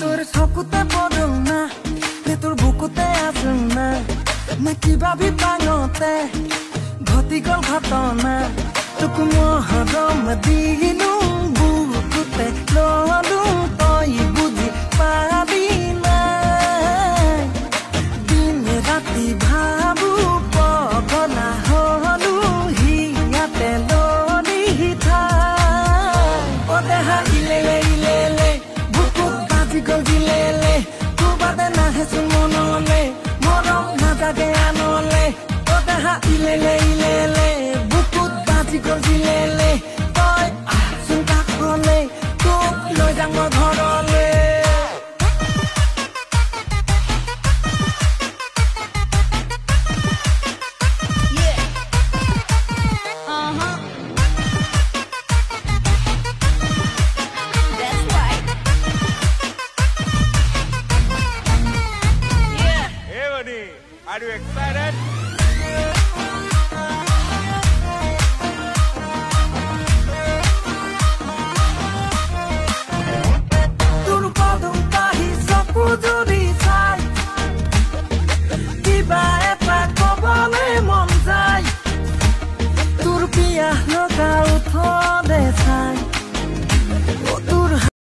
তোৰ চকুতে পৰো না তোৰ বুকুতে আছো না মই কিবা বিপাঙতে ঘটি গল ঘটনা তোক মহৰম দিনো বুকুতে ললো তই বুজি পাবি না দিন ৰাতি ভাবো পগলা হলো হিয়াতে ললি ঠাই ও দেহা ইলেলে ইলেলে বুকুত বাজি গল দিলেলে তোবাদে নাহেচোন মনলে মৰম নাজাগে আনলে ও দেহা ইলেলে ইলেলে বুকুত বাজি গল দিলেলে তই আহচোন কাষলে তোক লৈ যাম মই ঘৰলে Are you excited?